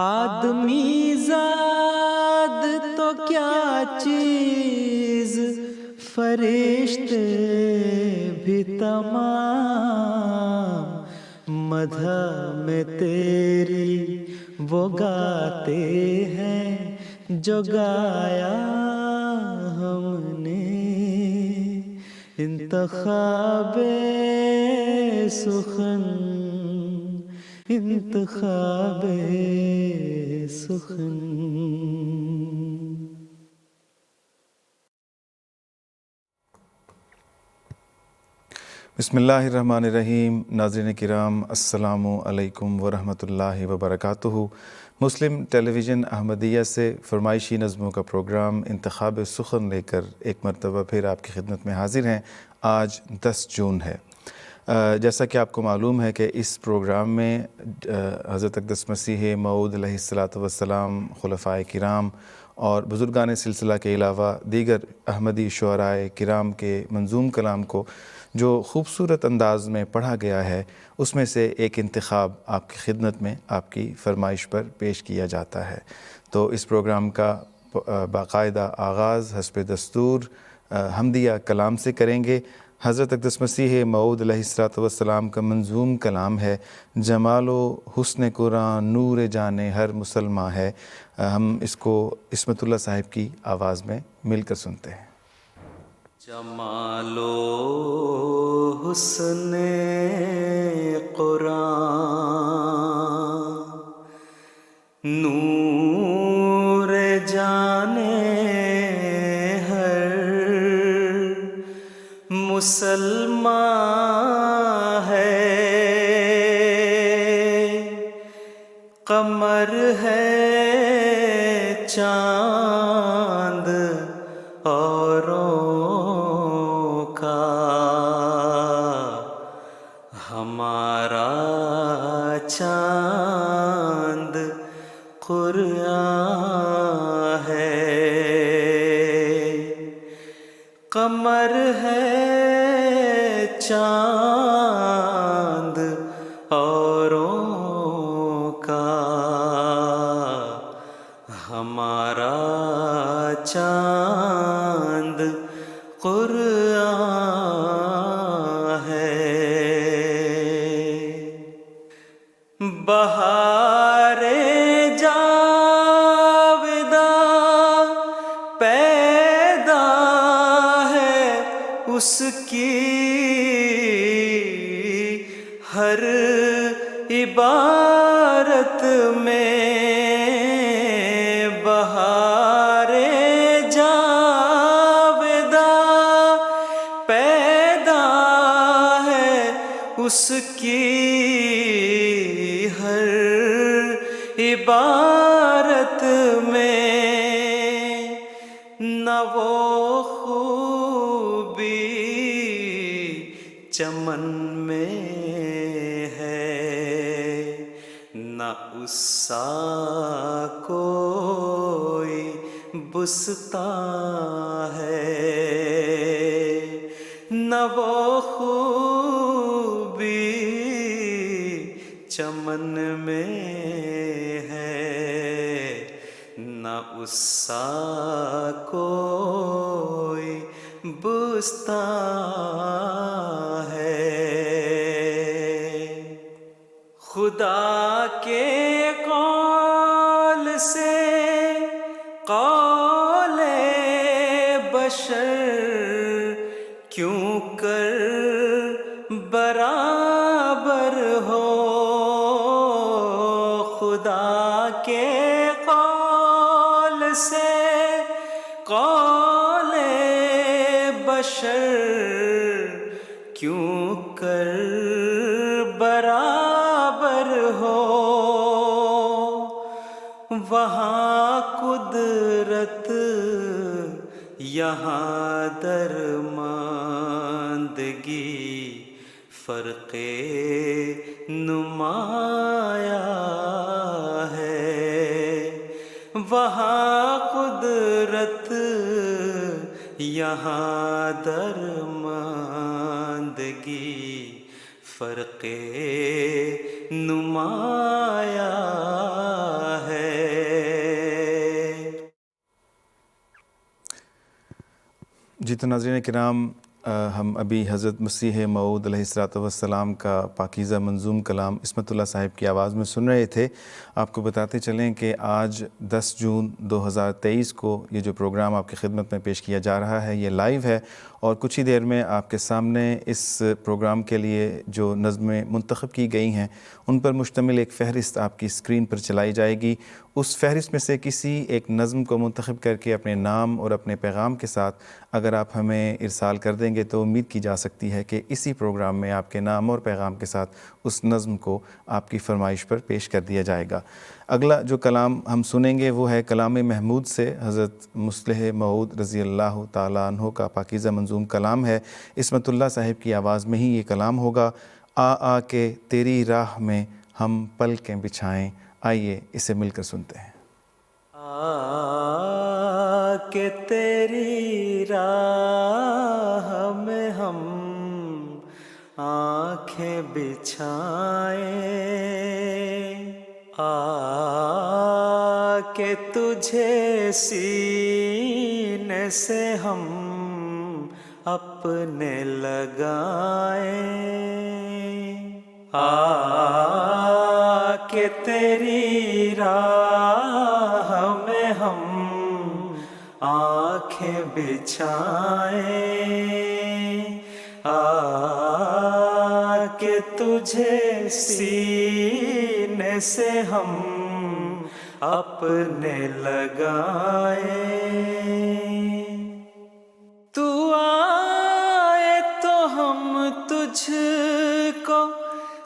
آدمی زاد تو کیا چیز، فرشتے بھی تمام، مدح میں تیری وہ گاتے ہیں جو گایا ہم نے، انتخاب سخن، انتخاب سخن۔ بسم اللہ الرحمن الرحیم۔ ناظرین کرام، السلام علیکم ورحمۃ اللہ وبرکاتہ۔ مسلم ٹیلی ویژن احمدیہ سے فرمائشی نظموں کا پروگرام انتخاب سخن لے کر ایک مرتبہ پھر آپ کی خدمت میں حاضر ہیں۔ آج 10 جون ہے۔ جیسا کہ آپ کو معلوم ہے کہ اس پروگرام میں حضرت اقدس مسیح موعود علیہ الصلاۃ والسلام، خلفائے کرام اور بزرگان سلسلہ کے علاوہ دیگر احمدی شعرائے کرام کے منظوم کلام کو جو خوبصورت انداز میں پڑھا گیا ہے، اس میں سے ایک انتخاب آپ کی خدمت میں آپ کی فرمائش پر پیش کیا جاتا ہے۔ تو اس پروگرام کا باقاعدہ آغاز حسب دستور حمدیہ کلام سے کریں گے۔ حضرت اقدس مسیح موعود علیہ الصلاۃ والسلام کا منظوم کلام ہے، جمال و حسن قرآن نور جان ہر مسلماں ہے۔ ہم اس کو عصمت اللہ صاحب کی آواز میں مل کر سنتے ہیں۔ جمال و حسن قرآن نور جان ہر مسلمان ہے، قمر ہے چاند اوروں کا، ہمارا چاند قرآن ہے، قمر ہے چاند اوروں کا، ہمارا چاند قرآن ہے۔ بہار جاوداں پیدا ہے اس کی ہر عبارت میں، بہار جاوداں پیدا ہے اس کی ہر عبارت میں، نہ وہ خوبی چمن میں ہے، نہ اس سا کوئی بستاں ہے، نہ وہ خوبی چمن میں ہے، نہ اس سا کوئی بستاں ہے۔ خدا کے قول سے قول بشر کیوں کر برابر ہو، خدا کے قول سے قول بشر کیوں کر برابر ہو، وہاں قدرت یہاں درماندگی، فرق نمایاں ہے، وہاں قدرت یہاں درماندگی، فرق نمایاں ہے۔ جی تو ناظرین کرام، ہم ابھی حضرت مسیح موعود علیہ الصلوۃ والسلام کا پاکیزہ منظوم کلام عصمت اللہ صاحب کی آواز میں سن رہے تھے۔ آپ کو بتاتے چلیں کہ آج 10 جون 2023 کو یہ جو پروگرام آپ کی خدمت میں پیش کیا جا رہا ہے یہ لائیو ہے، اور کچھ ہی دیر میں آپ کے سامنے اس پروگرام کے لیے جو نظمیں منتخب کی گئی ہیں ان پر مشتمل ایک فہرست آپ کی اسکرین پر چلائی جائے گی۔ اس فہرست میں سے کسی ایک نظم کو منتخب کر کے اپنے نام اور اپنے پیغام کے ساتھ اگر آپ ہمیں ارسال کر دیں گے تو امید کی جا سکتی ہے کہ اسی پروگرام میں آپ کے نام اور پیغام کے ساتھ اس نظم کو آپ کی فرمائش پر پیش کر دیا جائے گا۔ اگلا جو کلام ہم سنیں گے وہ ہے کلام محمود سے، حضرت مصلح موعود رضی اللہ تعالیٰ عنہ کا پاکیزہ منظوم کلام ہے۔ عصمت اللہ صاحب کی آواز میں ہی یہ کلام ہوگا۔ آ کے تیری راہ میں ہم پلکیں بچھائیں، آئیے اسے مل کر سنتے ہیں۔ کہ تیری راہ میں ہم آنکھیں بچھائیں، کہ تجھے سینے سے ہم اپنے لگائیں، کہ تیری راہ میں ہم آنکھیں بچھائیں، کہ تجھے سینے سے ہم اپنے لگائیں۔ تو آئے تو ہم تجھ کو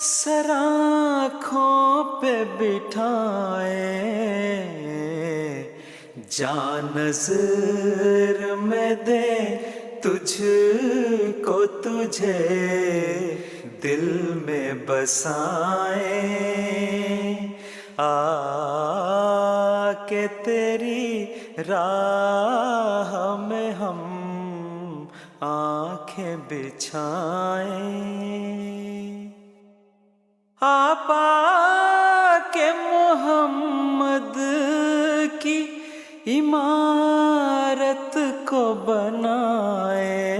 سر آنکھوں پہ بٹھائیں، جان نظر میں دے تجھ کو، تجھے دل میں بسائیں، کہ تیری راہ میں ہم آنکھیں بچھائیں۔ آپا کے محمد کی عمارت کو بنائیں،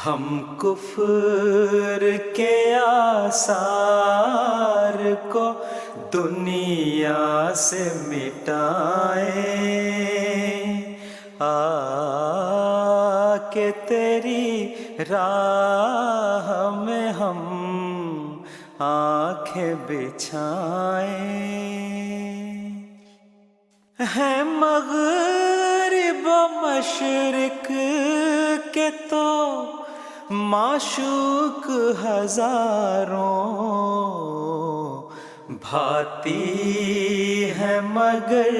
ہم کفر کے آثار کو دنیا سے مٹائیں، کہ تیری راہ میں ہم آنکھیں بچھائیں۔ ہے مغرب و مشرق کے تو معشوق ہزاروں، بھاتی ہے مگر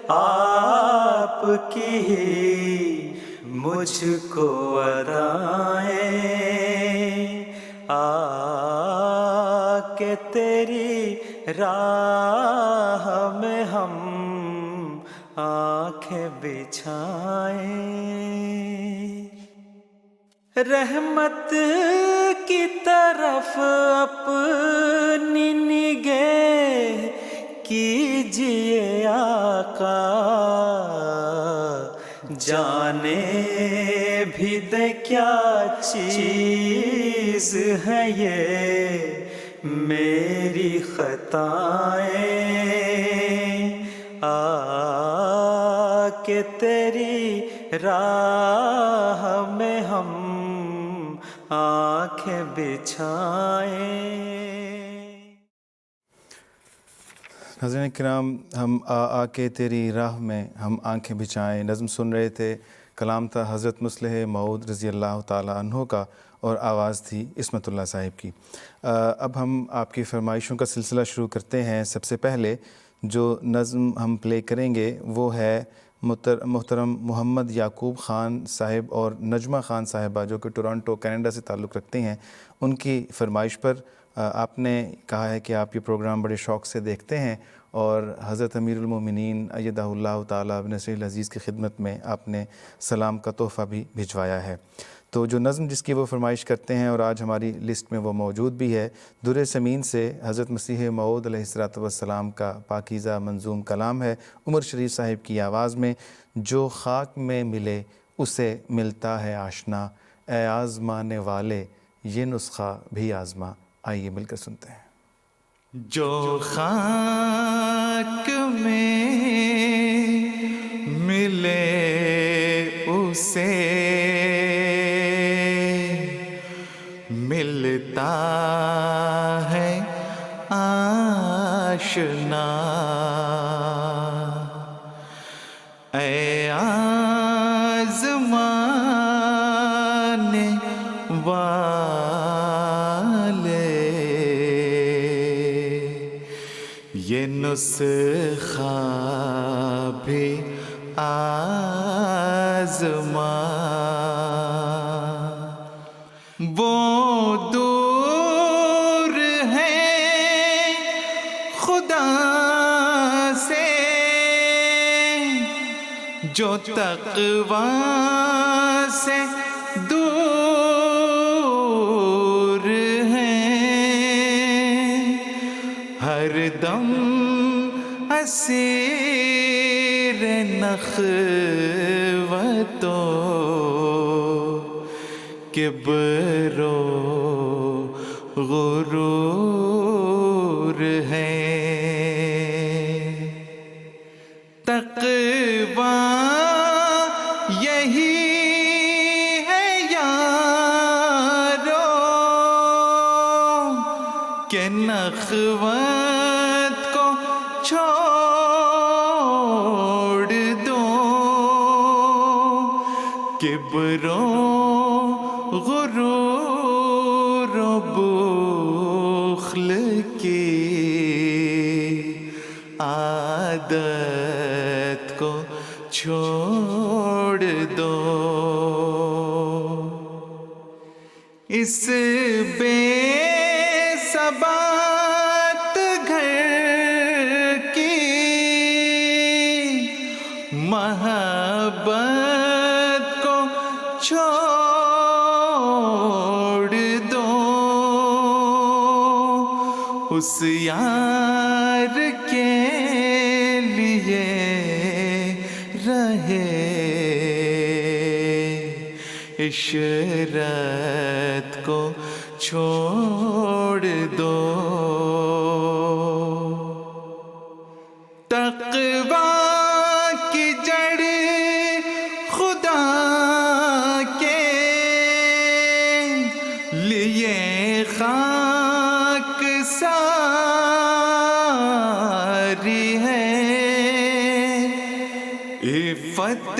آپ کی مجھ کو ادائیں، کہ تیری راہ میں ہم آنکھیں بچھائیں۔ رحمت کی طرف اپنی نگاہ کیجئے آقا، جانے بھی دے کیا چیز ہے یہ میری خطائیں، کہ تیری راہ میں ہم آنکھیں بچھائیں۔ ناظرین کرام، ہم آ کے تیری راہ میں ہم آنکھیں بچھائیں نظم سن رہے تھے۔ کلام تھا حضرت مصلح موعود رضی اللہ تعالیٰ عنہ کا، اور آواز تھی عصمت اللہ صاحب کی۔ اب ہم آپ کی فرمائشوں کا سلسلہ شروع کرتے ہیں۔ سب سے پہلے جو نظم ہم پلے کریں گے وہ ہے محترم محمد یعقوب خان صاحب اور نجمہ خان صاحبہ، جو کہ ٹورانٹو کینیڈا سے تعلق رکھتے ہیں، ان کی فرمائش پر۔ آپ نے کہا ہے کہ آپ یہ پروگرام بڑے شوق سے دیکھتے ہیں، اور حضرت امیر المومنین ایدہ اللہ تعالیٰ بنصرہ العزیز کی خدمت میں آپ نے سلام کا تحفہ بھی بھجوایا ہے۔ تو جو نظم جس کی وہ فرمائش کرتے ہیں اور آج ہماری لسٹ میں وہ موجود بھی ہے، در سمین سے حضرت مسیح موعود علیہ الصلوۃ والسلام کا پاکیزہ منظوم کلام ہے عمر شریف صاحب کی آواز میں۔ جو خاک میں ملے اسے ملتا ہے آشنا، اے آزمانے والے یہ نسخہ بھی آزما۔ آئیے مل کر سنتے ہیں۔ جو خاک میں ملے اسے ملتا ہے آشنا، اے آزمانے والے یہ نسخہ بھی آزما۔ وہ دور ہیں خدا سے جو تقویٰ سے دور ہیں، ہر دم اسیر نخوتوں کبر و غرور ہیں۔ تقویٰ یہی ہے یارو کہ نخوت کو چھوڑ دو، کبر و غرور و بخل کی عادت کو چھوڑ دو۔ اس بے ثبات گھر کی محبت کو چھوڑ دو، اس یار کے لیے رہے عشرت کو چھوڑ دو۔ تقویٰ کی جڑ خدا کے لیے خاک ساری ہے، عفت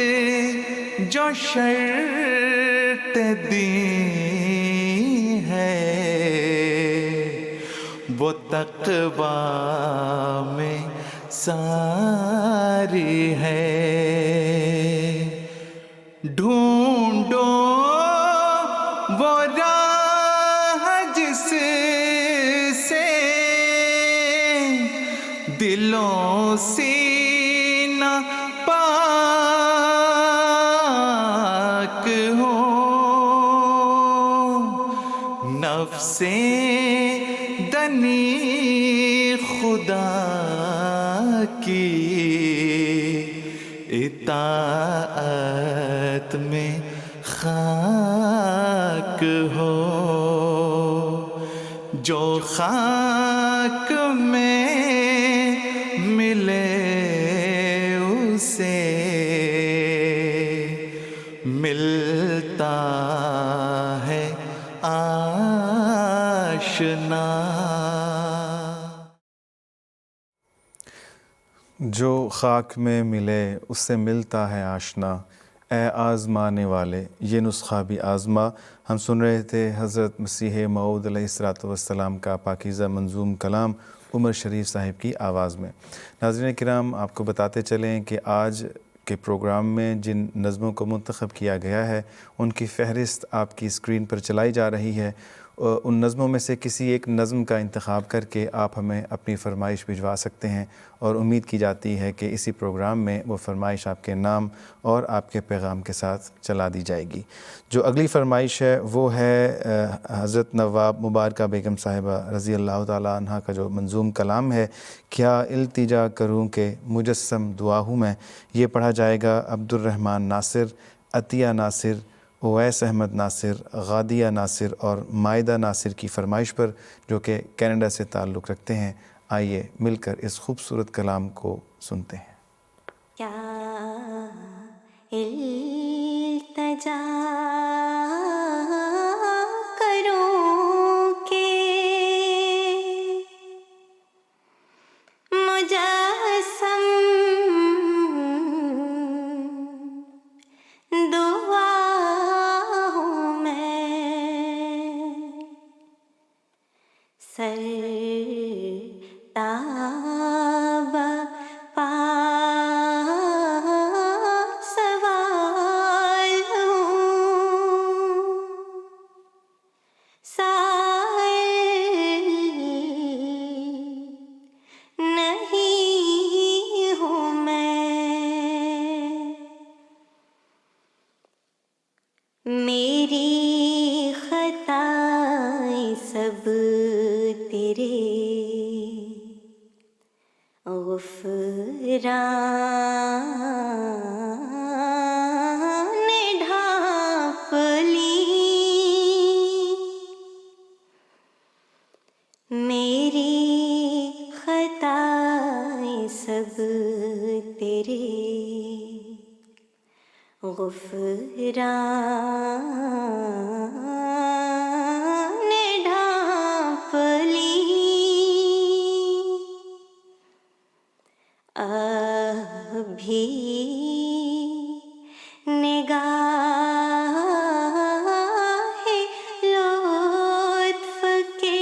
جو شرط دی ہے وہ تقویٰ میں ساری ہے۔ ڈھونڈو وہ راہ جس سے دلوں سینہ پاک ہو، نفس دنی خدا کی اطاعت میں خاک ہو۔ جو خاک میں ملے اسے ملتا ہے آشنا۔ جو خاک میں ملے اس سے ملتا ہے آشنا، اے آزمانے والے یہ نسخہ بھی آزما۔ ہم سن رہے تھے حضرت مسیح موعود علیہ الصلوۃ والسلام کا پاکیزہ منظوم کلام عمر شریف صاحب کی آواز میں۔ ناظرین کرام، آپ کو بتاتے چلیں کہ آج کے پروگرام میں جن نظموں کو منتخب کیا گیا ہے ان کی فہرست آپ کی اسکرین پر چلائی جا رہی ہے، ان نظموں میں سے کسی ایک نظم کا انتخاب کر کے آپ ہمیں اپنی فرمائش بھجوا سکتے ہیں، اور امید کی جاتی ہے کہ اسی پروگرام میں وہ فرمائش آپ کے نام اور آپ کے پیغام کے ساتھ چلا دی جائے گی۔ جو اگلی فرمائش ہے وہ ہے حضرت نواب مبارکہ بیگم صاحبہ رضی اللہ تعالیٰ عنہ کا جو منظوم کلام ہے، کیا التجا کروں کہ مجسم دعا ہوں میں۔ یہ پڑھا جائے گا عبد الرحمن ناصر، عطیہ ناصر، اویس احمد ناصر، غادیہ ناصر اور مائدہ ناصر کی فرمائش پر، جو کہ کینیڈا سے تعلق رکھتے ہیں۔ آئیے مل کر اس خوبصورت کلام کو سنتے ہیں۔ کیا التجا کروں کہ مجسم دعا ہوں میں، سر تاب پا سوال ہوں، سائل نہیں ہوں میں، میری خطائیں سب تیرے غفران نے ڈھانپ لی، میری خطائیں سب تیرے غفران نے ڈھانپ لی، ابھی نگاہ لطف کے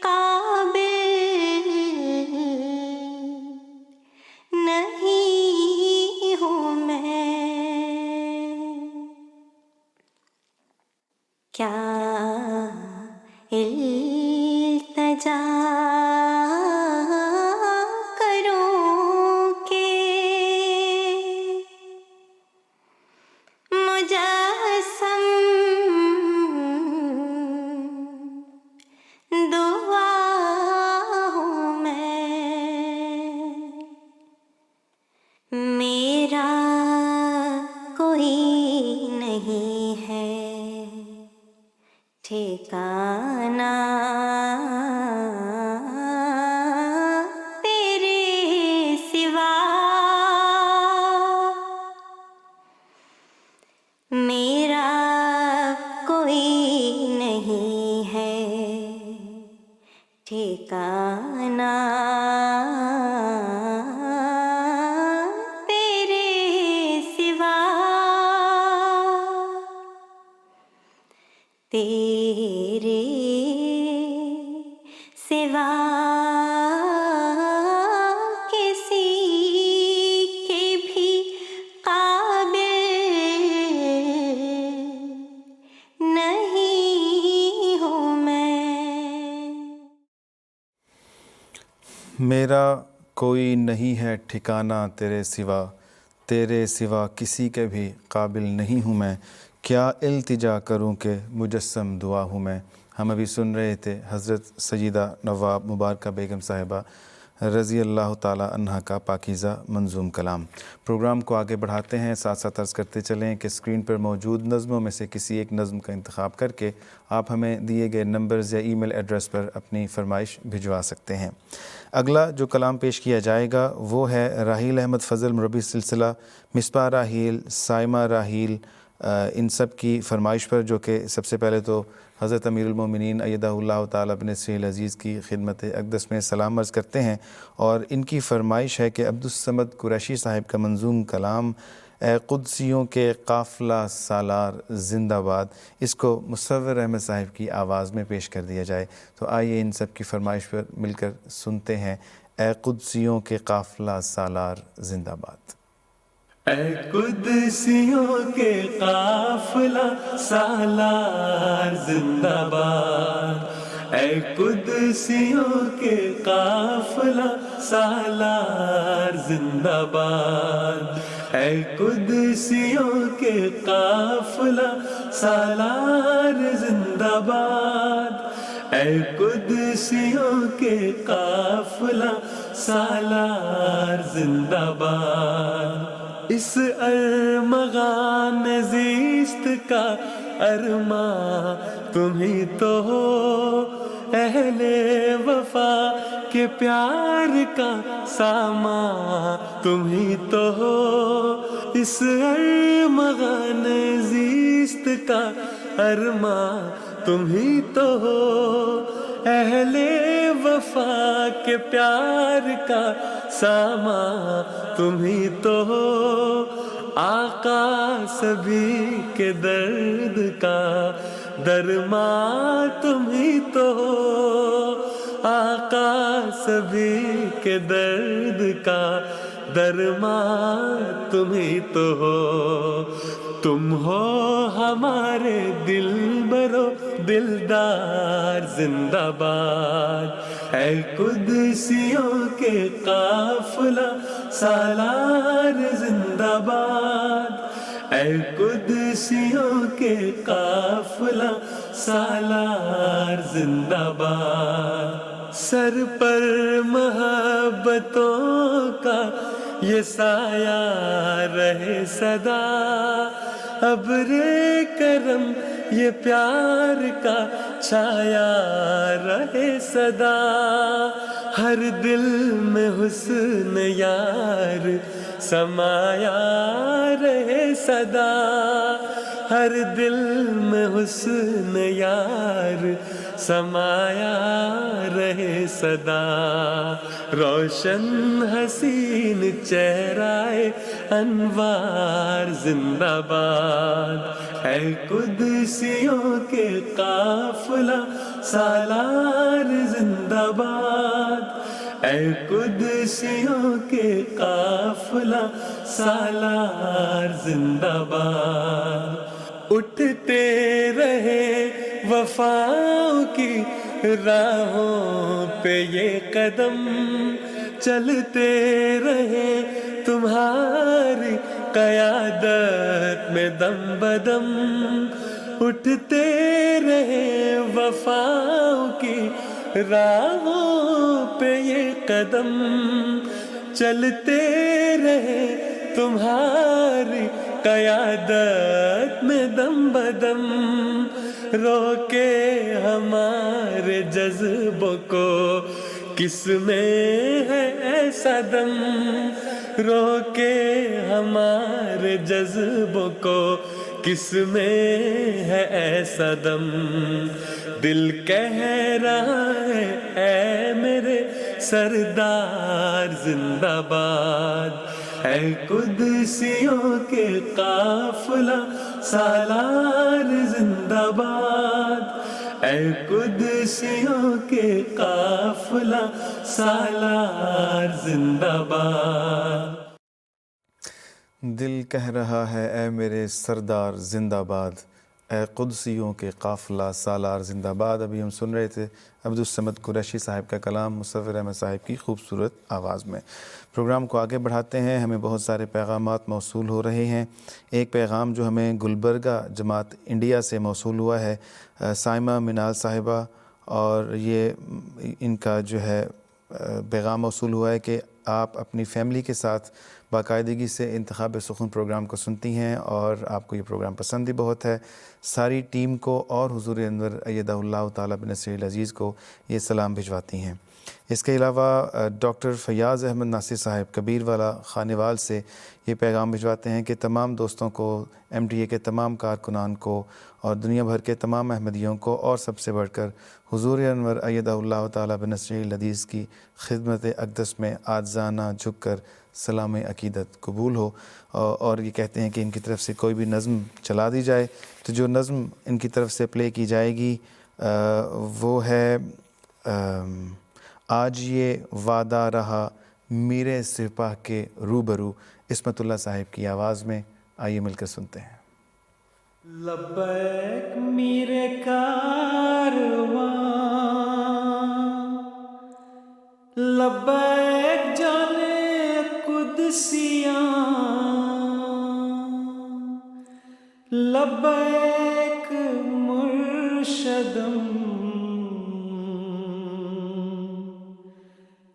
قابل نہیں ہوں میں، کیا التجا کروں کہ مجسم دعا ہوں میں، میرا کوئی نہیں ہے ٹھکانہ تیرے سوا، میرا کوئی نہیں ہے ٹھکانہ تیرے سوا، تیرے سوا کسی کے بھی قابل نہیں ہوں میں، میرا کوئی نہیں ہے ٹھکانہ تیرے سوا کسی کے بھی قابل نہیں ہوں میں، کیا التجا کروں کہ مجسم دعا ہوں میں۔ ہم ابھی سن رہے تھے حضرت سیدہ نواب مبارکہ بیگم صاحبہ رضی اللہ تعالیٰ عنہ کا پاکیزہ منظوم کلام۔ پروگرام کو آگے بڑھاتے ہیں، ساتھ ساتھ عرض کرتے چلیں کہ اسکرین پر موجود نظموں میں سے کسی ایک نظم کا انتخاب کر کے آپ ہمیں دیے گئے نمبرز یا ای میل ایڈریس پر اپنی فرمائش بھجوا سکتے ہیں۔ اگلا جو کلام پیش کیا جائے گا وہ ہے راحیل احمد فضل مربی سلسلہ، مصباح راحیل، سائمہ راحیل، ان سب کی فرمائش پر، جو کہ سب سے پہلے تو حضرت امیر المومنین ایدہ اللہ تعالیٰ بن سیہ العزیز کی خدمت اقدس میں سلام عرض کرتے ہیں، اور ان کی فرمائش ہے کہ عبدالصمد قریشی صاحب کا منظوم کلام اے قدسیوں کے قافلہ سالار زندہ باد، اس کو مصور احمد صاحب کی آواز میں پیش کر دیا جائے۔ تو آئیے ان سب کی فرمائش پر مل کر سنتے ہیں اے قدسیوں کے قافلہ سالار زندہ باد۔ اے قدسیوں کے قافلہ سالار زندہ باد، اے قدسیوں کے قافلہ سالار زندہ باد، اے قدسیوں کے قافلہ سالار زندہ باد، اے قدسیوں کے قافلہ سالار زندہ باد۔ اس ارمغان زیست کا ارماں تم ہی تو ہو، اہل وفا کے پیار کا سامان تم ہی تو ہو، اس ارمغان زیست کا ارماں تم ہی تو ہو، اہل وفا کے پیار کا سامان تم ہی تو ہو، آقا سبھی کے درد کا درماں تم ہی تو ہو، آقا سبھی کے درد کا درماں تم ہی تو ہو، تم ہو ہمارے دل برو دلدار زندہ باد، اے قدسیوں کے قافلہ سالار زندہ باد، اے قدسیوں کے قافلہ سالار زندہ باد۔ سر پر محبتوں کا یہ سایہ رہے صدا، ابر کرم یہ پیار کا چھایا رہے صدا، ہر دل میں حسن یار سمایا رہے صدا، ہر دل میں حسن یار سمایا رہے صدا، روشن حسین چہرہ انوار زندہ باد، اے قدسیوں کے قافلہ سالار زندہ باد، اے قدسیوں کے قافلہ سالار زندہ باد۔ اٹھتے رہے وفاؤں کی راہوں پہ یہ قدم، چلتے رہے تمہاری قیادت میں دم بدم، اٹھتے رہے وفاؤں کی راہوں پہ یہ قدم، چلتے رہے تمہاری قیادت میں دم بدم، روکے ہمارے جذبوں کو کس میں ہے ایسا دم، روکے ہمارے جذبوں کو کس میں ہے ایسا دم، دل کہہ رہا ہے اے میرے سردار زندہ باد، اے قدسیوں کے قافلہ سالار زندہ باد، اے قدسیوں کے قافلہ سالار زندہ باد۔ دل کہہ رہا ہے اے میرے سردار زندہ باد، اے قدسیوں کے قافلہ سالار زندہ باد۔ ابھی ہم سن رہے تھے عبدالصمد قریشی صاحب کا کلام مصور احمد صاحب کی خوبصورت آواز میں۔ پروگرام کو آگے بڑھاتے ہیں، ہمیں بہت سارے پیغامات موصول ہو رہے ہیں۔ ایک پیغام جو ہمیں گلبرگہ جماعت انڈیا سے موصول ہوا ہے، سائمہ منال صاحبہ، اور یہ ان کا جو ہے پیغام موصول ہوا ہے کہ آپ اپنی فیملی کے ساتھ باقاعدگی سے انتخاب سخن پروگرام کو سنتی ہیں اور آپ کو یہ پروگرام پسند بھی بہت ہے۔ ساری ٹیم کو اور حضور انور ایدہ اللہ تعالیٰ بنصرہ العزیز کو یہ سلام بھجواتی ہیں۔ اس کے علاوہ ڈاکٹر فیاض احمد ناصر صاحب کبیر والا خانیوال سے یہ پیغام بھجواتے ہیں کہ تمام دوستوں کو، MTA کے تمام کارکنان کو اور دنیا بھر کے تمام احمدیوں کو، اور سب سے بڑھ کر حضور انور ایدہ اللہ تعالیٰ بنصرہ العزیز کی خدمت اقدس میں عاجزانہ جھک کر سلام عقیدت قبول ہو، اور یہ کہتے ہیں کہ ان کی طرف سے کوئی بھی نظم چلا دی جائے تو جو نظم ان کی طرف سے پلے کی جائے گی وہ ہے آج یہ وعدہ رہا میرے سپاہ کے روبرو عصمت اللہ صاحب کی آواز میں. آئیے مل کر سنتے ہیں. لبیک میرے کارواں، لبیک جانے قدسیاں، لبیک مرشدم،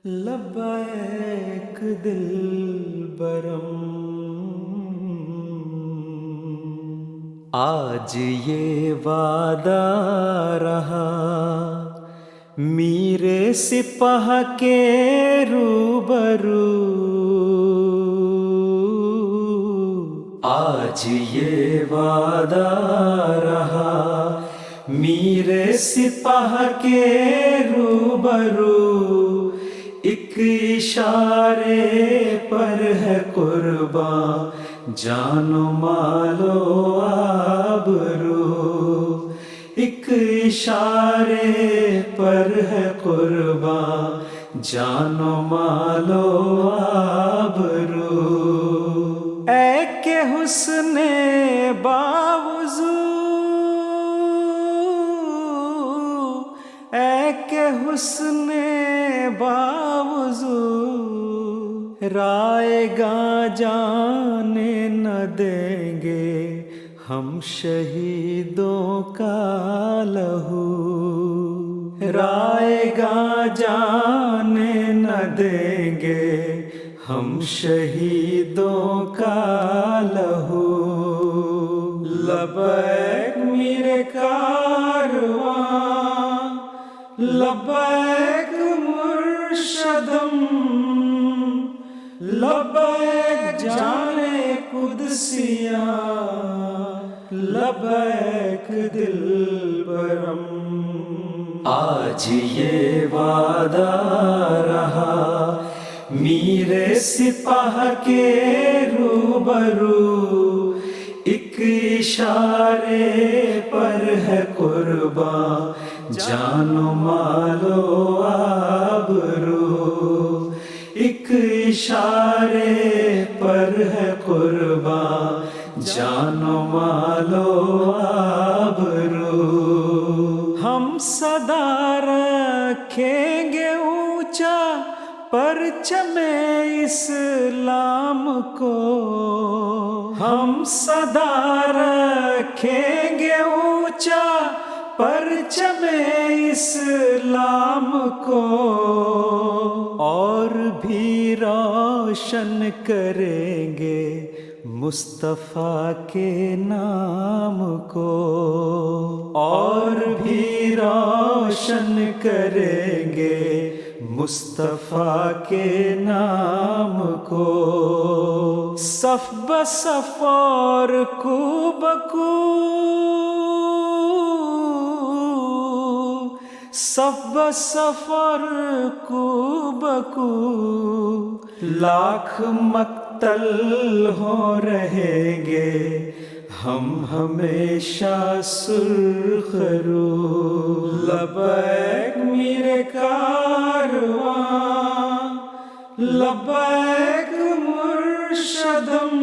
لبیک دلبرم. آج یہ وعدہ رہا میرے سپاہ کے روبرو، آج یہ وعدہ رہا میرے سپاہ کے روبرو، ایک اشارے پر ہے قرباں جان و مال و آبرو، ایک اشارے پر ہے قرباں جان و مال و آبرو. اے کہ حسن باوضو، اے کہ حسن باوضو، رائے گاہ جانے نہ دیں گے ہم شہیدوں کا لہو، رائے گاہ جانے نہ دیں گے ہم شہیدوں کا لہو. لبیک میرے کارواں، لبیک مرشدم، لبیک جانے قدسیاں، لبیک دلبرم. آج یہ وعدہ رہا میرے سپاہ کے روبرو، ایک اشارے پر ہے قرباں جان و مال و آبرو، ایک اشارے پر ہے قرباں جان و مال و آبرو. ہم صدا رکھیں گے اونچا پرچم اسلام کو، ہم صدا رکھیں گے اونچا پرچم اسلام کو، اور بھی روشن کریں گے مصطفیٰ کے نام کو، اور بھی روشن کریں گے مصطفیٰ کے نام کو. صف بصف اور کو بکو، صف بصف اور کو بکو، لاکھ مقتل ہو رہیں گے ہم ہمیشہ سرخ رو. لبیک میرے کارواں، لبیک مرشدم،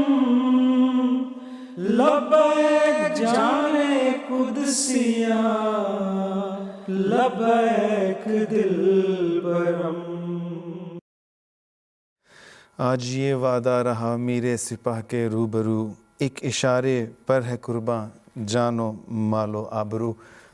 لبیک جانے قدسیاں، لبیک دلبرم. آج یہ وعدہ رہا میرے سپاہ کے روبرو، ایک اشارے پر ہے قرباں جان و مال و آبرو.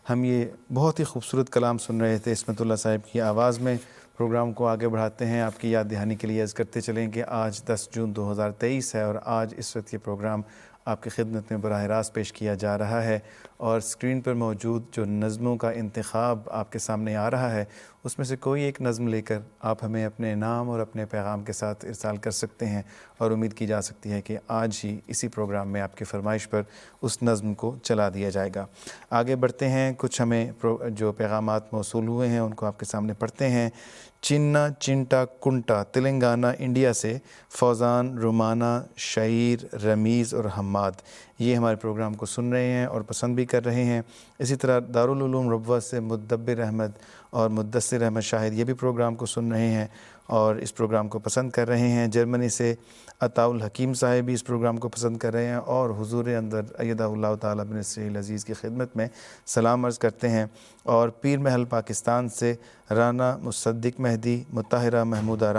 ہم یہ بہت ہی خوبصورت کلام سن رہے تھے عصمت اللہ صاحب کی آواز میں. پروگرام کو آگے بڑھاتے ہیں. آپ کی یاد دہانی کے لیے عرض کرتے چلیں کہ آج 10 جون 2023 ہے، اور آج اس وقت یہ پروگرام آپ کی خدمت میں براہ راست پیش کیا جا رہا ہے، اور اسکرین پر موجود جو نظموں کا انتخاب آپ کے سامنے آ رہا ہے، اس میں سے کوئی ایک نظم لے کر آپ ہمیں اپنے نام اور اپنے پیغام کے ساتھ ارسال کر سکتے ہیں، اور امید کی جا سکتی ہے کہ آج ہی اسی پروگرام میں آپ کی فرمائش پر اس نظم کو چلا دیا جائے گا. آگے بڑھتے ہیں. کچھ ہمیں جو پیغامات موصول ہوئے ہیں ان کو آپ کے سامنے پڑھتے ہیں. چنا چنٹا کنٹا تلنگانہ انڈیا سے فوزان، رومانہ، شعیر، رمیز اور حماد یہ ہمارے پروگرام کو سن رہے ہیں اور پسند بھی کر رہے ہیں۔ اسی طرح دارالعلوم ربوہ سے مدبر احمد اور مدثر احمد شاہد یہ بھی پروگرام کو سن رہے ہیں اور اس پروگرام کو پسند کر رہے ہیں۔ جرمنی سے عطاء الحکیم صاحب بھی اس پروگرام کو پسند کر رہے ہیں اور حضور اندر ایدہ اللہ تعالیٰ بنصرہ العزیز کی خدمت میں سلام عرض کرتے ہیں۔ اور پیر محل پاکستان سے رانا مصدق مہدی، مطہرہ محمودہ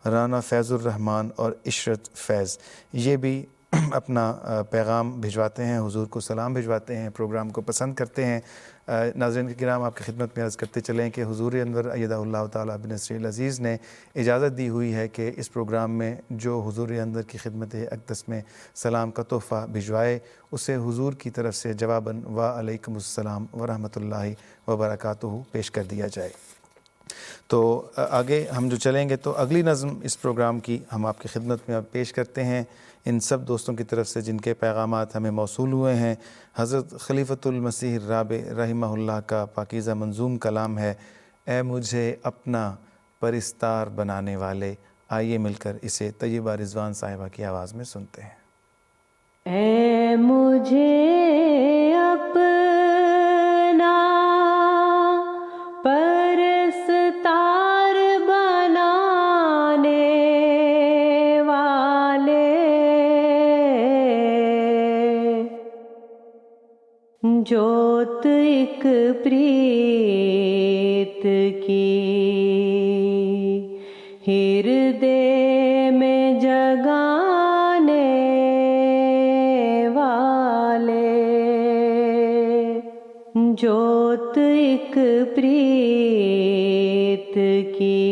رانا فیض الرحمن اور عشرت فیض یہ بھی اپنا پیغام بھجواتے ہیں، حضور کو سلام بھجواتے ہیں، پروگرام کو پسند کرتے ہیں۔ ناظرین کرام، آپ کی خدمت میں عرض کرتے چلیں کہ حضور انور ایدہ اللہ تعالیٰ بنصرہ العزیز نے اجازت دی ہوئی ہے کہ اس پروگرام میں جو حضور اندر کی خدمت اقدس میں سلام کا تحفہ بھجوائے اسے حضور کی طرف سے جواباً وعلیکم السلام ورحمۃ اللہ وبرکاتہ پیش کر دیا جائے۔ تو آگے ہم جو چلیں گے تو اگلی نظم اس پروگرام کی ہم آپ کی خدمت میں اب پیش کرتے ہیں ان سب دوستوں کی طرف سے جن کے پیغامات ہمیں موصول ہوئے ہیں۔ حضرت خلیفۃ المسیح الرابع رحمہ اللہ کا پاکیزہ منظوم کلام ہے، اے مجھے اپنا پرستار بنانے والے۔ آئیے مل کر اسے طیبہ رضوان صاحبہ کی آواز میں سنتے ہیں۔ اے مجھے اپنا پرستار بنانے والے، جوت ایک پریت کی ہردے میں جگانے والے، جوت ایک پریت کی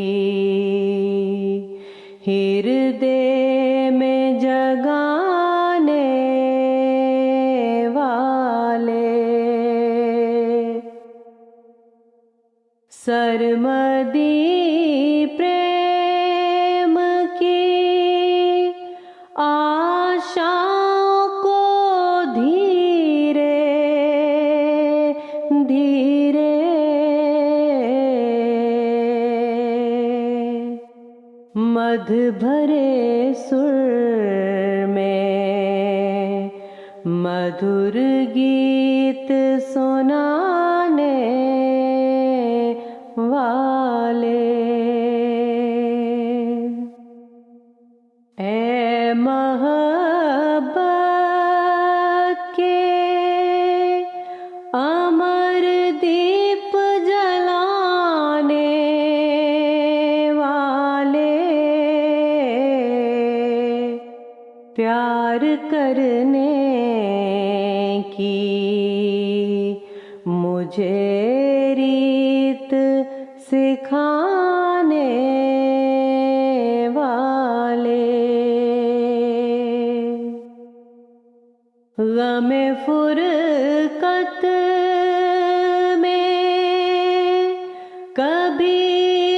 ہردے میں جگانے والے، سرمدی پریم کی آشاؤں کو دھیرے دھیرے مدھ بھرے سر میں مدھر گیت سنانے والے، اے محبت کے امر دیپ جلانے والے، پیار کرنے کی مجھے ریت سکھانے والے، غم فرقت میں کبھی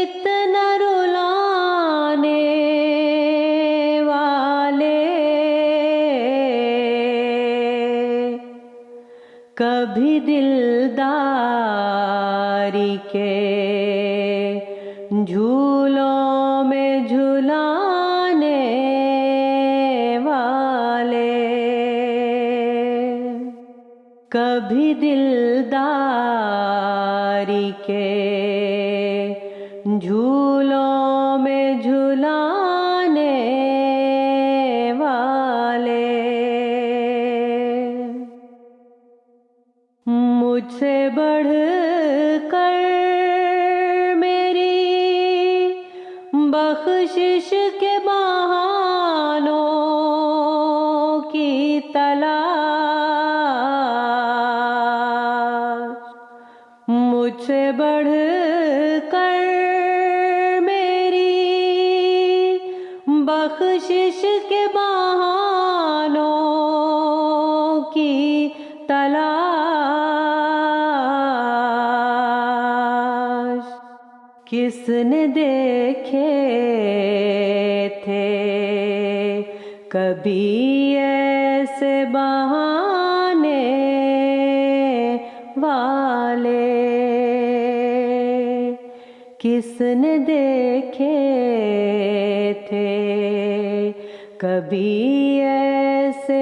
اتنا رلانے والے، کبھی دلداری کے جھولوں میں جھلانے والے، کبھی دلداری کے جھولوں میں جھلانے والے، مجھ سے بڑھ کر میری بخشش کے بہانوں کی تلاش، مجھ سے بڑھ کر میری بخشش کے بہانوں کی تلاش، کس نے دیکھے تھے کبھی ایسے بہانے والے، کس نے دیکھے تھے کبھی ایسے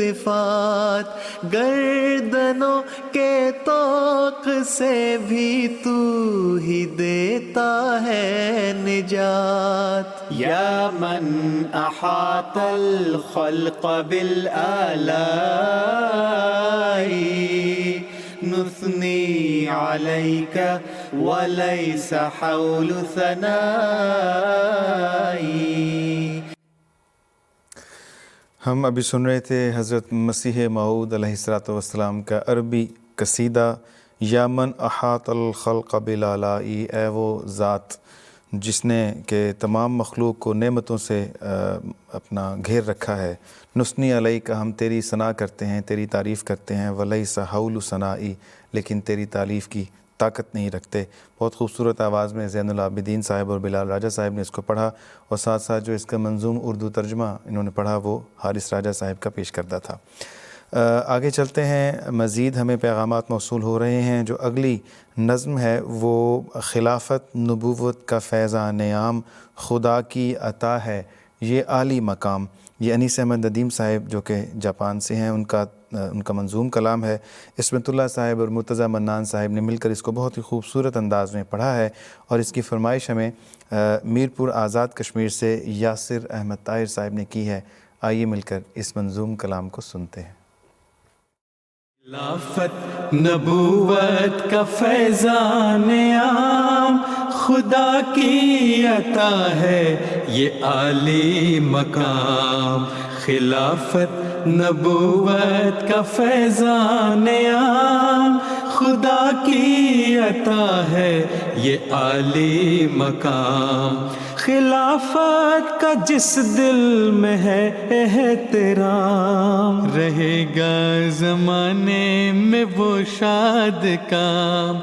التفات، گردنوں کے طوق سے بھی تو ہی دیتا ہے نجات۔ یا من احاط الخلق بالآلاء، نثنی علیک ولیس حول ثنائی۔ ہم ابھی سن رہے تھے حضرت مسیح موعود علیہ الصلوۃ والسلام کا عربی قصیدہ یا من احاط الخلق بالآلاء، اے وہ ذات جس نے کہ تمام مخلوق کو نعمتوں سے اپنا گھیر رکھا ہے، نثنی علیک، ہم تیری ثنا کرتے ہیں، تیری تعریف کرتے ہیں، ولیس حول ثنائی، لیکن تیری تعریف کی طاقت نہیں رکھتے۔ بہت خوبصورت آواز میں زین العابدین صاحب اور بلال راجہ صاحب نے اس کو پڑھا، اور ساتھ ساتھ جو اس کا منظوم اردو ترجمہ انہوں نے پڑھا وہ حارث راجہ صاحب کا پیش کردہ تھا۔ آگے چلتے ہیں، مزید ہمیں پیغامات موصول ہو رہے ہیں۔ جو اگلی نظم ہے وہ خلافت نبوت کا فیضان عام خدا کی عطا ہے یہ عالی مقام، یہ انیس احمد ندیم صاحب جو کہ جاپان سے ہیں، ان کا منظوم کلام ہے۔ عصمت اللہ صاحب اور مرتضیٰ منان صاحب نے مل کر اس کو بہت ہی خوبصورت انداز میں پڑھا ہے، اور اس کی فرمائش ہمیں میرپور آزاد کشمیر سے یاسر احمد طاہر صاحب نے کی ہے۔ آئیے مل کر اس منظوم کلام کو سنتے ہیں۔ خلافت نبوت کا فیضان عام خدا کی عطا ہے یہ عالی مقام، خلافت نبوت کا فیضان عام خدا کی عطا ہے یہ عالی مقام، خلافت کا جس دل میں ہے احترام، رہے گا زمانے میں وہ شاد کام،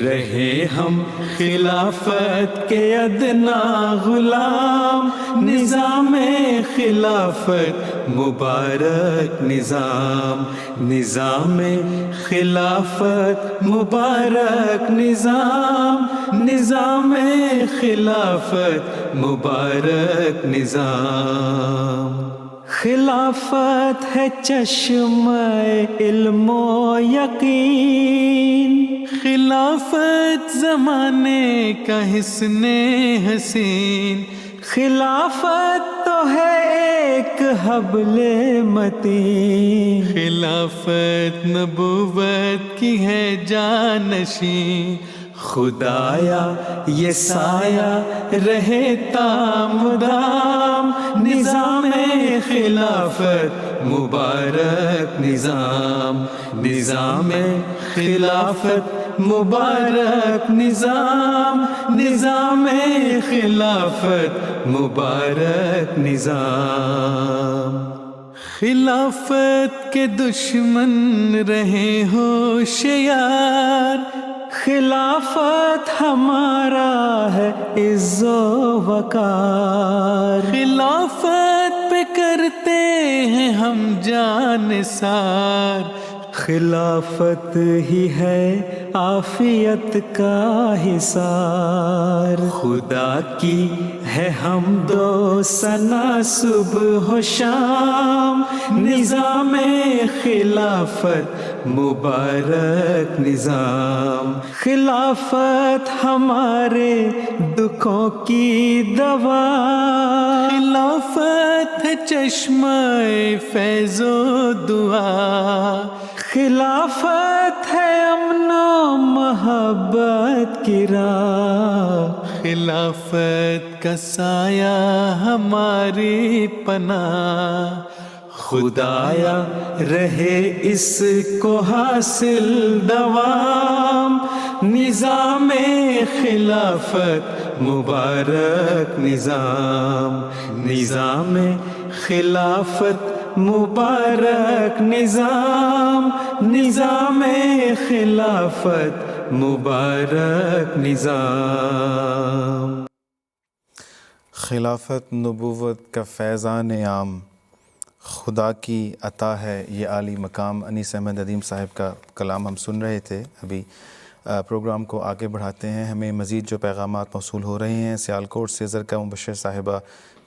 رہے ہم خلافت کے ادنا غلام، نظام خلافت مبارک نظام، نظام خلافت مبارک نظام، نظام خلافت مبارک نظام، خلافت ہے چشمہ علم و یقین، خلافت زمانے کا حسن حسین، خلافت تو ہے ایک حبل متین، خلافت نبوت کی ہے جانشین، خدایا یہ سایہ رہے تامدام، نظام خلافت مبارک نظام، نظام خلافت مبارک نظام، نظام خلافت مبارک نظام، خلافت کے دشمن رہے ہوشیار، خلافت ہمارا ہے عز و وقار، خلافت پہ کرتے ہیں ہم جان نثار، خلافت ہی ہے عافیت کا حصار، خدا کی ہے حمد و ثنا صبح و شام، نظام خلافت مبارک نظام، خلافت ہمارے دکھوں کی دوا، خلافت ہے چشمہ فیض و دعا، خلافت ہے امن و محبت کی راہ، خلافت کا سایہ ہماری پناہ، خدایا رہے اس کو حاصل دوام، نظام خلافت مبارک نظام، نظام خلافت مبارک نظام، نظام خلافت مبارک نظام، خلافت نبوت کا فیضان عام خدا کی عطا ہے یہ عالی مقام، انیس احمد ندیم صاحب کا کلام ہم سن رہے تھے۔ ابھی پروگرام کو آگے بڑھاتے ہیں، ہمیں مزید جو پیغامات موصول ہو رہے ہیں۔ سیالکوٹ سے زرکا مبشر صاحبہ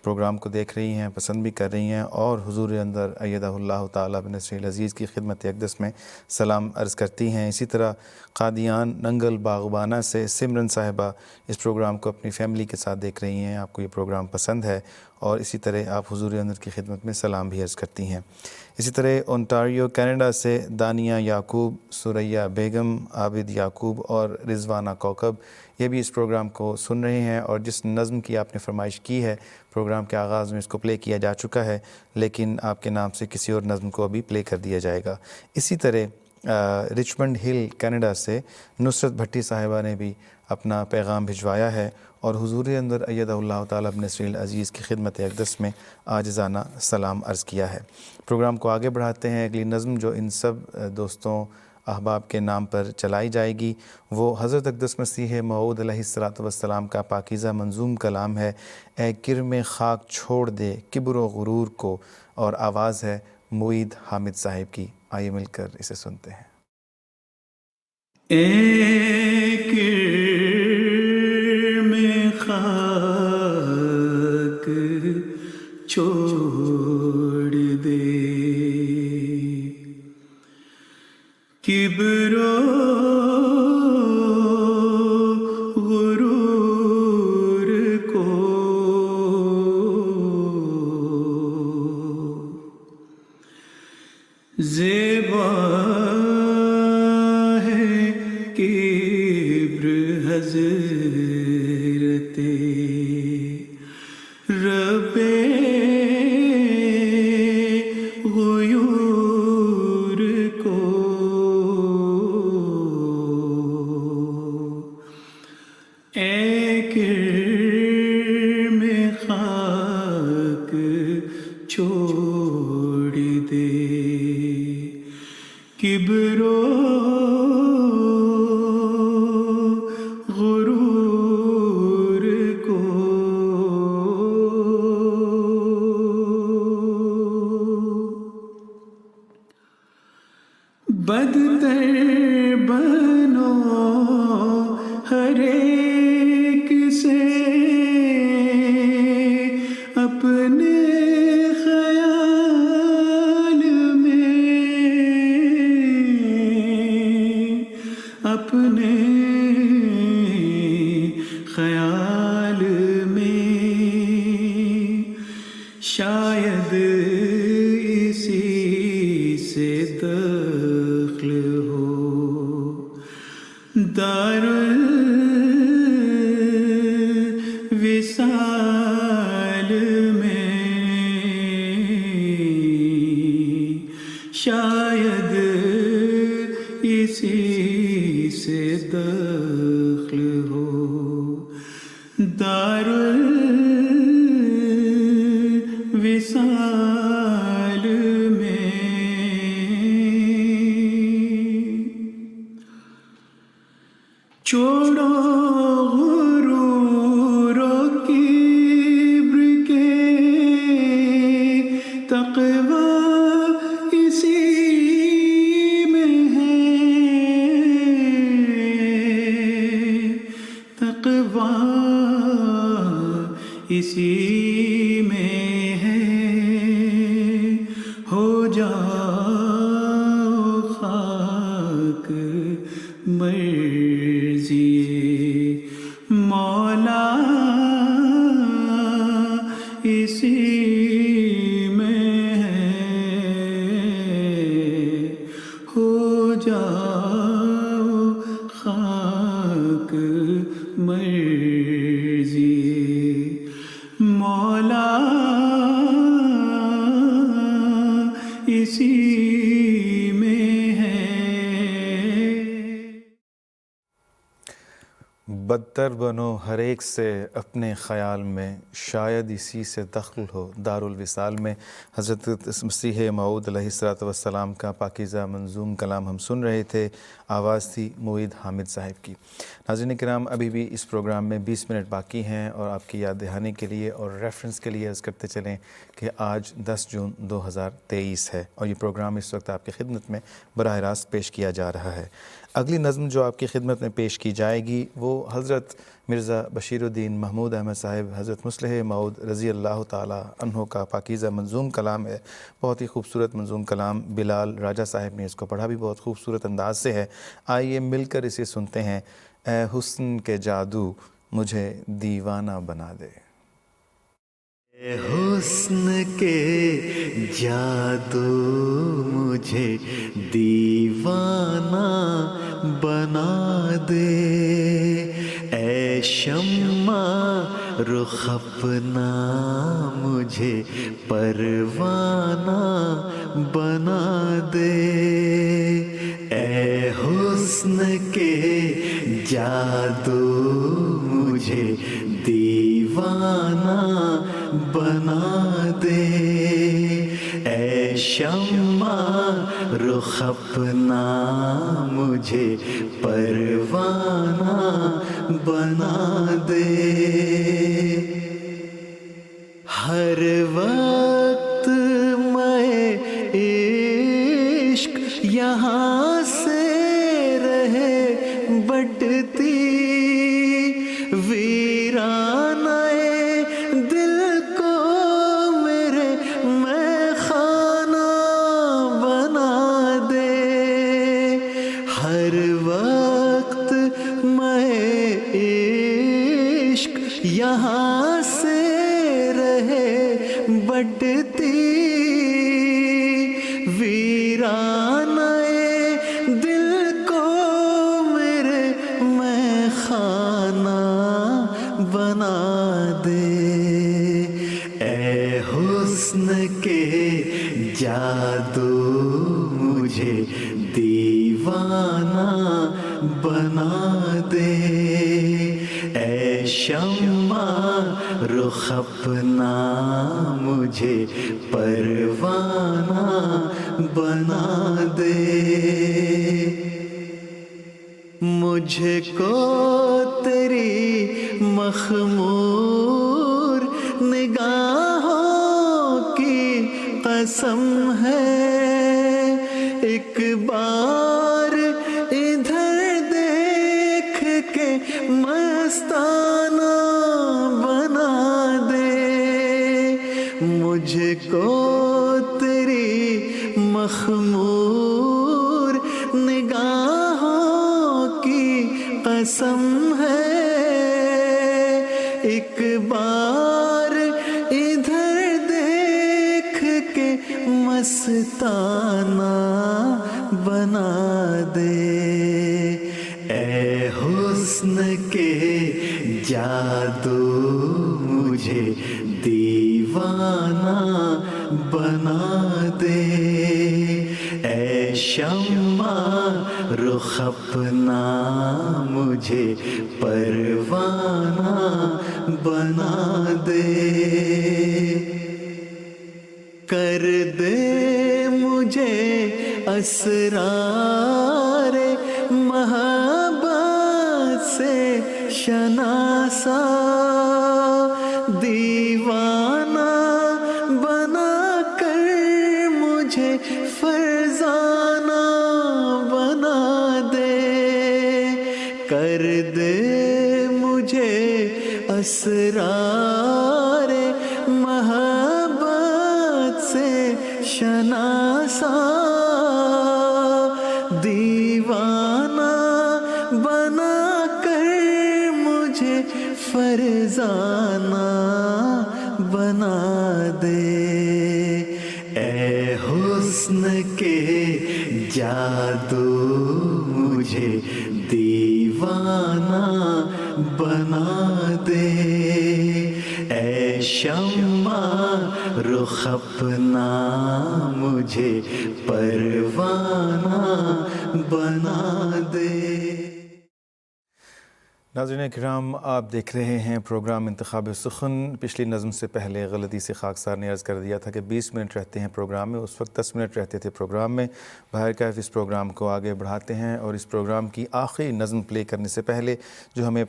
پروگرام کو دیکھ رہی ہیں، پسند بھی کر رہی ہیں، اور حضور اندر ایدہ اللہ تعالیٰ بنصرہ العزیز کی خدمت اقدس میں سلام عرض کرتی ہیں۔ اسی طرح قادیان ننگل باغبانہ سے سمرن صاحبہ اس پروگرام کو اپنی فیملی کے ساتھ دیکھ رہی ہیں، آپ کو یہ پروگرام پسند ہے، اور اسی طرح آپ حضور اندر کی خدمت میں سلام بھی عرض کرتی ہیں۔ اسی طرح اونٹاریو کینیڈا سے دانیہ یعقوب، سریہ بیگم، عابد یعقوب اور رضوانہ کوکب یہ بھی اس پروگرام کو سن رہے ہیں، اور جس نظم کی آپ نے فرمائش کی ہے پروگرام کے آغاز میں اس کو پلے کیا جا چکا ہے، لیکن آپ کے نام سے کسی اور نظم کو ابھی پلے کر دیا جائے گا۔ اسی طرح رچمنڈ ہل کینیڈا سے نصرت بھٹی صاحبہ نے بھی اپنا پیغام بھجوایا ہے، اور حضور اندر ایدہ اللہ تعالیٰ بنصرہ العزیز کی خدمت اقدس میں عاجزانہ سلام عرض کیا ہے۔ پروگرام کو آگے بڑھاتے ہیں۔ اگلی نظم جو ان سب دوستوں احباب کے نام پر چلائی جائے گی وہ حضرت اقدس مسیح موعود علیہ الصلوۃ والسلام کا پاکیزہ منظوم کلام ہے، اے کرم خاک چھوڑ دے کبر و غرور کو، اور آواز ہے معید حامد صاحب کی۔ آئیے مل کر اسے سنتے ہیں۔ اے کرم خاک چھوڑ دے کبر و غرور کو، زیبا ہے کبر حضرت رب غیور کو، اے کرم خاک چھوڑ دے کبر و غرور کو، بدتر بنو ہر ایک سے اپنے خیال میں، اپنے خیال میں، شاید اسی سے دخل ہو دار الوصال میں، شاید اسی سے دخل ہو دار الوصال میں۔ چھوڑو غرور و کبر کے، تقویٰ اسی میں ہے، تقویٰ اسی میں ہے، ہو جاؤ خاک مرضی مولا اسی میں ہے، ہو جاؤ خاک مرضی مولا اسی میں ہے۔ بدتر بنو ہر ایک سے اپنے خیال میں، شاید اسی سے دخل ہو دار الوصال میں۔ حضرت مسیح موعود علیہ الصلوۃ والسلام کا پاکیزہ منظوم کلام ہم سن رہے تھے، آواز تھی معید حامد صاحب کی۔ ناظرین کرام، ابھی بھی اس پروگرام میں 20 منٹ باقی ہیں، اور آپ کی یاد دہانی کے لیے اور ریفرنس کے لیے عرض کرتے چلیں کہ آج 10 جون 2023 ہے، اور یہ پروگرام اس وقت آپ کی خدمت میں براہ راست پیش کیا جا رہا ہے۔ اگلی نظم جو آپ کی خدمت میں پیش کی جائے گی وہ حضرت حضرت مرزا بشیر الدین محمود احمد صاحب حضرت مصلح موعود رضی اللہ تعالی عنہ کا پاکیزہ منظوم کلام ہے، بہت ہی خوبصورت منظوم کلام۔ بلال راجہ صاحب نے اس کو پڑھا بھی بہت خوبصورت انداز سے ہے۔ آئیے مل کر اسے سنتے ہیں۔ اے حسن کے جادو مجھے دیوانہ بنا دے۔ اے حسن کے جادو مجھے دیوانہ بنا دے، اے شمع رخ اپنا مجھے پروانہ بنا دے، اے حسن کے جادو مجھے دیوانہ بنا دے، اے شمع رخ اپنا مجھے پروانہ بنا دے، ہر وقت میں عشق یہاں سے رہے بٹتی، ویرانہ دل کو میرے میں خانہ بنا دے، ہر وقت میں عشق یہاں سے رہے بٹتی، ویرانہ دل کو میرے میں خانہ بنا دے، اے حسن کے جادو مجھے دیوانہ بنا دے، اے شمع رخ اپنا مجھے پروانہ بنا دے، مجھ کو تیری مخمور نگاہوں کی قسم ہے، ایک بار ادھر دیکھ کے مستانہ بنا دے، مجھ کو تیری مخمور نگاہوں کی قسم ہے، ایک بار ادھر دیکھ کے مستانہ بنا دے، اے حسن کے جادو مجھے دیوانہ بنا دے، اے شمع رخ اپنا مجھے پروانہ بنا دے، کر دے مجھے اسرار محبت سے شناسا، دیوانہ بنا کر مجھے فرزانہ بنا دے، کر دے مجھے اسرار محبت سے شناسا، دیوانہ بنا کر مجھے فرزانہ بنا دے، اے حسن کے جادو مجھے دیوانہ بنا دے، اے شمع رخ اپنا مجھے پروانہ بنا دے۔ ناظرین کرام، آپ دیکھ رہے ہیں پروگرام انتخاب سخن۔ پچھلی نظم سے پہلے غلطی سے خاکسار نے عرض کر دیا تھا کہ 20 منٹ رہتے ہیں پروگرام میں، اس وقت 10 منٹ رہتے تھے پروگرام میں۔ بہرکیف اس پروگرام کو آگے بڑھاتے ہیں، اور اس پروگرام کی آخری نظم پلے کرنے سے پہلے جو ہمیں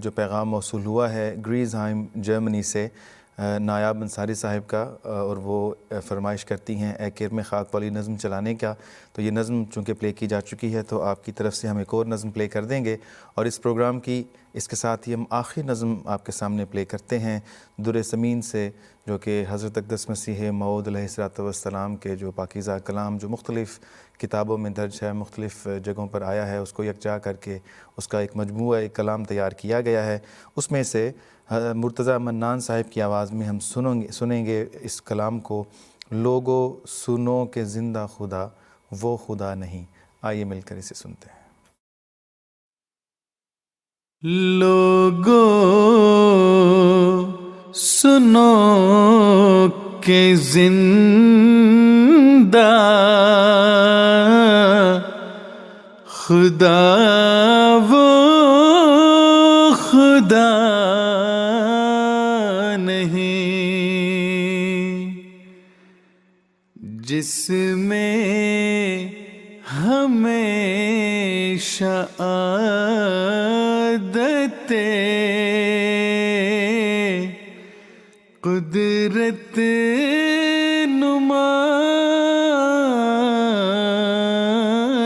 جو پیغام موصول ہوا ہے گریزہائم جرمنی سے نایاب انصاری صاحب کا، اور وہ فرمائش کرتی ہیں اے کرم خاک والی نظم چلانے کا، تو یہ نظم چونکہ پلے کی جا چکی ہے تو آپ کی طرف سے ہم ایک اور نظم پلے کر دیں گے، اور اس پروگرام کی اس کے ساتھ ہی ہم آخری نظم آپ کے سامنے پلے کرتے ہیں در ثمین سے، جو کہ حضرت اقدس مسیح موعود علیہ الصلوۃ والسلام کے جو پاکیزہ کلام جو مختلف کتابوں میں درج ہے، مختلف جگہوں پر آیا ہے، اس کو یکجا کر کے اس کا ایک مجموعہ ایک کلام تیار کیا گیا ہے۔ اس میں سے مرتضیٰ منان صاحب کی آواز میں ہم سنیں گے اس کلام کو، لوگو سنو کہ زندہ خدا وہ خدا نہیں۔ آئیے مل کر اسے سنتے ہیں۔ لوگو سنو کہ زندہ خدا وہ خدا نہیں، جس میں ہمیشہ عادت قدرت نما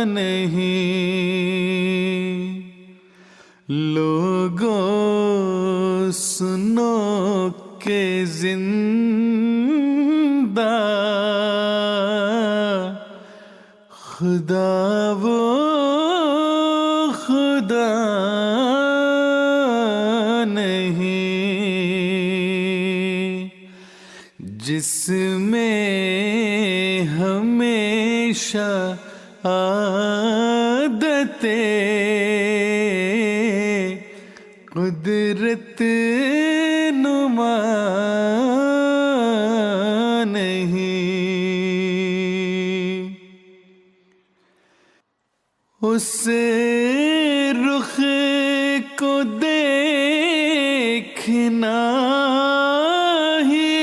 نہیں، لوگو سنو کہ زندہ خدا وہ خدا نہیں، جس میں ہمیشہ عادت قدرت نما نہیں، اس رخ کو دیکھنا ہی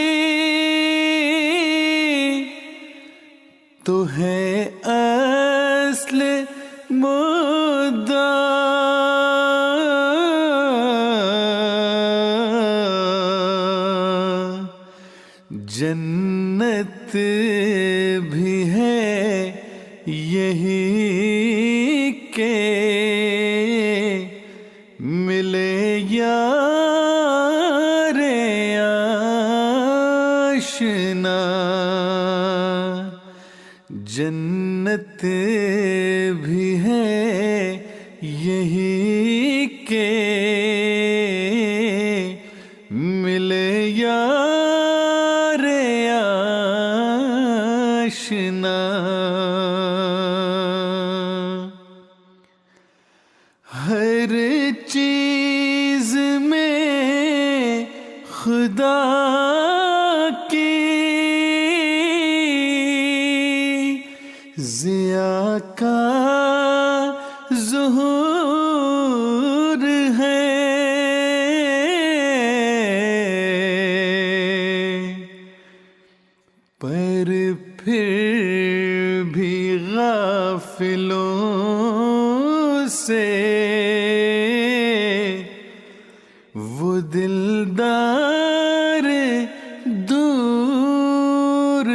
تو ہے اصل مدعا، جنت بھی ہے یہی کہ ملے یار آشنا، جنت بھی ہے یہی کہ ملے یار آشنا، ہر چیز میں خدا کی ضیا کا ظہور ہے، پر پھر بھی غافلوں سے وہ دلدار دور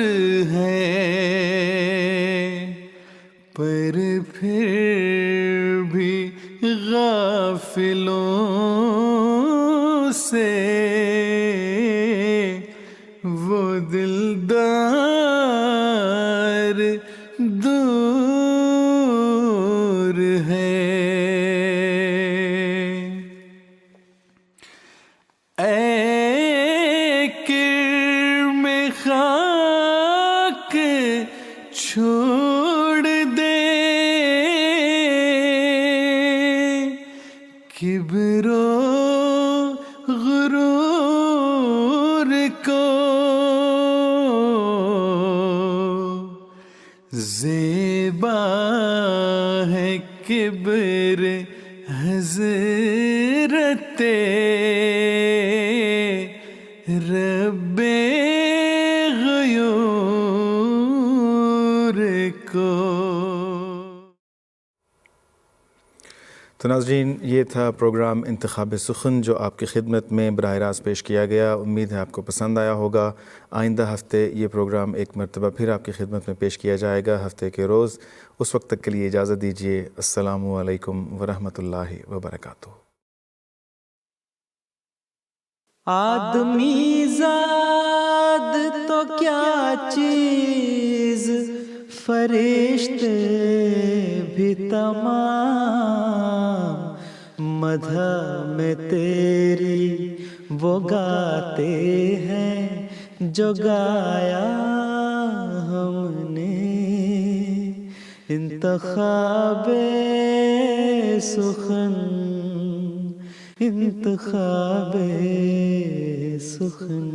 ہے، پر پھر بھی غافلوں سے وہ دلدار دور ہے۔ اے کرم خاک چھوڑ دے کبر و غرور کو، زیبا ہے کبر حضرت رب غیور کو۔ تو ناظرین، یہ تھا پروگرام انتخاب سخن جو آپ کی خدمت میں براہ راست پیش کیا گیا۔ امید ہے آپ کو پسند آیا ہوگا۔ آئندہ ہفتے یہ پروگرام ایک مرتبہ پھر آپ کی خدمت میں پیش کیا جائے گا ہفتے کے روز۔ اس وقت تک کے لیے اجازت دیجیے۔ السلام علیکم ورحمۃ اللہ وبرکاتہ۔ آدمی زاد تو کیا چیز، فرشتے بھی تمام مدح میں تیری وہ گاتے ہیں جو گایا ہم نے. انتخاب سخن، انتخاب سخن.